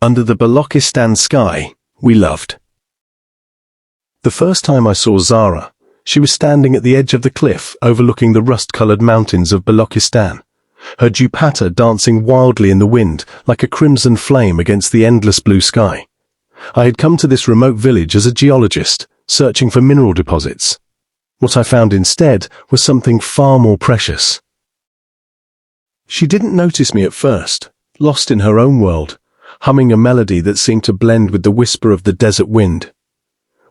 under the Balochistan sky we loved. The first time I saw Zara, she was standing at the edge of the cliff overlooking the rust-colored mountains of Balochistan, her dupatta dancing wildly in the wind like a crimson flame against the endless blue sky. I had come to this remote village as a geologist, searching for mineral deposits. What I found instead was something far more precious. She didn't notice me at first, lost in her own world, humming a melody that seemed to blend with the whisper of the desert wind.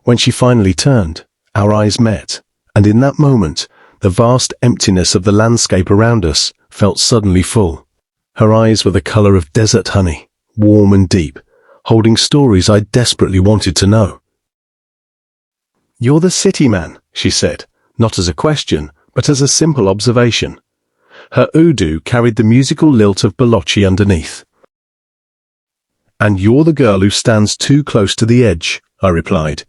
When she finally turned, our eyes met, and in that moment, the vast emptiness of the landscape around us felt suddenly full. Her eyes were the color of desert honey, warm and deep, holding stories I desperately wanted to know. "You're the city man," she said, not as a question, but as a simple observation. Her Urdu carried the musical lilt of Balochi underneath. "And you're the girl who stands too close to the edge," I replied,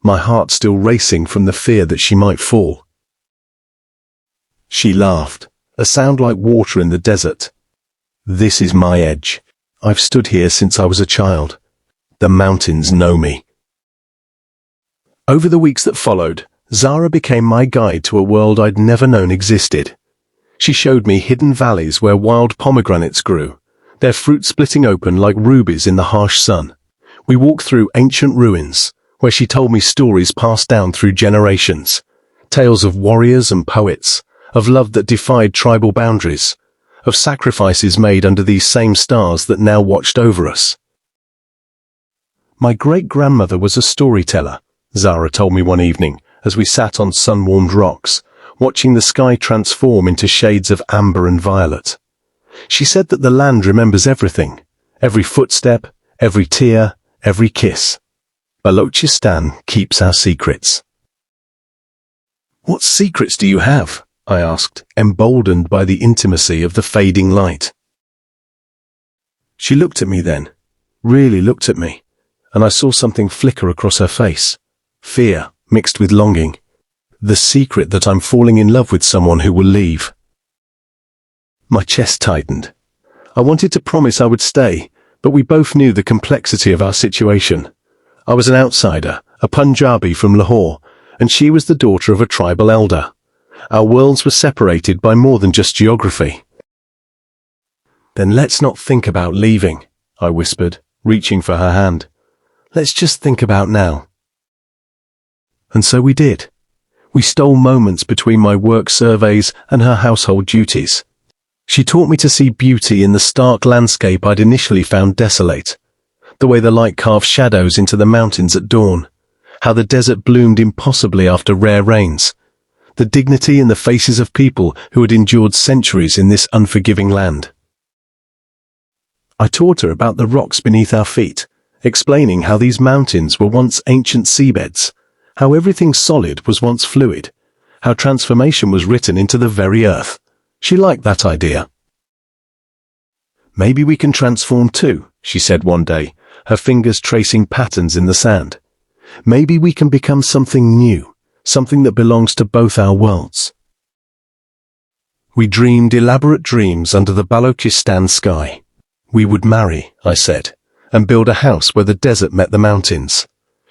my heart still racing from the fear that she might fall. She laughed, a sound like water in the desert. "This is my edge. I've stood here since I was a child. The mountains know me." Over the weeks that followed, Zara became my guide to a world I'd never known existed. She showed me hidden valleys where wild pomegranates grew, their fruit splitting open like rubies in the harsh sun. We walked through ancient ruins, where she told me stories passed down through generations, tales of warriors and poets, of love that defied tribal boundaries, of sacrifices made under these same stars that now watched over us. "My great-grandmother was a storyteller," Zara told me one evening as we sat on sun-warmed rocks, watching the sky transform into shades of amber and violet. She said that the land remembers everything, every footstep, every tear, every kiss. Balochistan keeps our secrets. "What secrets do you have?" I asked, emboldened by the intimacy of the fading light. She looked at me then, really looked at me, and I saw something flicker across her face. Fear mixed with longing. The secret that I'm falling in love with someone who will leave. My chest tightened. I wanted to promise I would stay, but we both knew the complexity of our situation. I was an outsider, a Punjabi from Lahore, and she was the daughter of a tribal elder. Our worlds were separated by more than just geography. "Then let's not think about leaving," I whispered, reaching for her hand. "Let's just think about now." And so we did. We stole moments between my work surveys and her household duties. She taught me to see beauty in the stark landscape I'd initially found desolate. The way the light carved shadows into the mountains at dawn, how the desert bloomed impossibly after rare rains, the dignity in the faces of people who had endured centuries in this unforgiving land. I taught her about the rocks beneath our feet, explaining how these mountains were once ancient seabeds, how everything solid was once fluid, how transformation was written into the very earth. She liked that idea. "Maybe we can transform too," she said one day, her fingers tracing patterns in the sand. "Maybe we can become something new, something that belongs to both our worlds." We dreamed elaborate dreams under the Balochistan sky. We would marry, I said, and build a house where the desert met the mountains.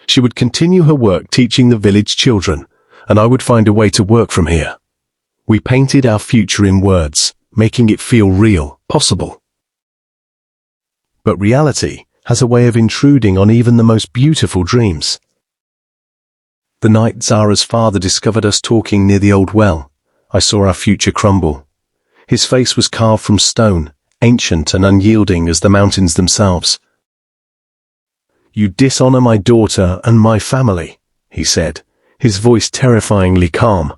She would continue her work teaching the village children, and I would find a way to work from here. We painted our future in words, making it feel real, possible. But reality has a way of intruding on even the most beautiful dreams. The night Zara's father discovered us talking near the old well, I saw our future crumble. His face was carved from stone, ancient and unyielding as the mountains themselves. "You dishonor my daughter and my family," he said, his voice terrifyingly calm.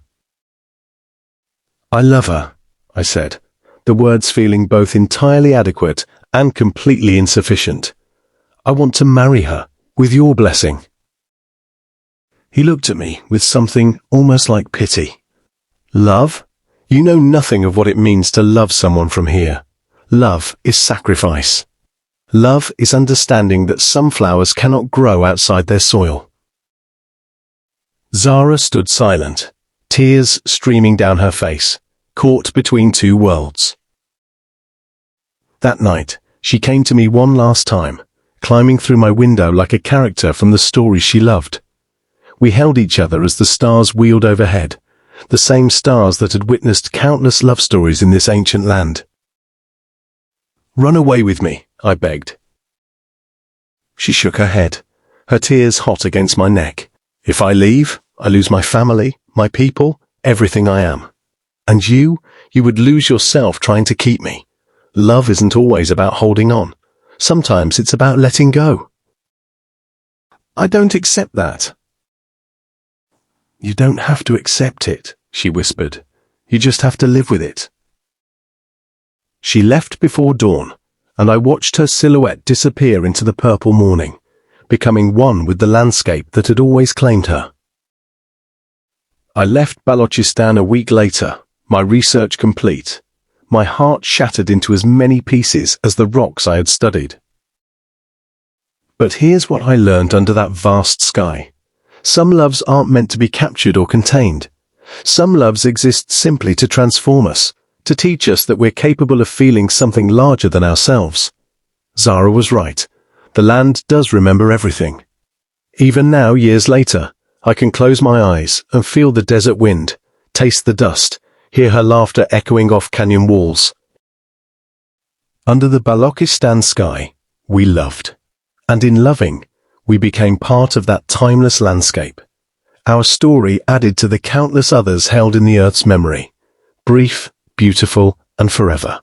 "I love her," I said, the words feeling both entirely adequate and completely insufficient. "I want to marry her, with your blessing." He looked at me with something almost like pity. "Love? You know nothing of what it means to love someone from here. Love is sacrifice. Love is understanding that some flowers cannot grow outside their soil." Zara stood silent, tears streaming down her face, caught between two worlds. That night, she came to me one last time, climbing through my window like a character from the story she loved. We held each other as the stars wheeled overhead, the same stars that had witnessed countless love stories in this ancient land. "Run away with me," I begged. She shook her head, her tears hot against my neck. "If I leave, I lose my family, my people, everything I am. And you would lose yourself trying to keep me. Love isn't always about holding on. Sometimes it's about letting go." "I don't accept that." "You don't have to accept it," she whispered. "You just have to live with it." She left before dawn, and I watched her silhouette disappear into the purple morning, becoming one with the landscape that had always claimed her. I left Balochistan a week later, my research complete, my heart shattered into as many pieces as the rocks I had studied. But here's what I learned under that vast sky. Some loves aren't meant to be captured or contained. Some loves exist simply to transform us, to teach us that we're capable of feeling something larger than ourselves. Zara was right. The land does remember everything. Even now, years later, I can close my eyes and feel the desert wind, taste the dust, hear her laughter echoing off canyon walls. Under the Balochistan sky, we loved. And in loving, we became part of that timeless landscape. Our story added to the countless others held in the Earth's memory. Brief, beautiful, and forever.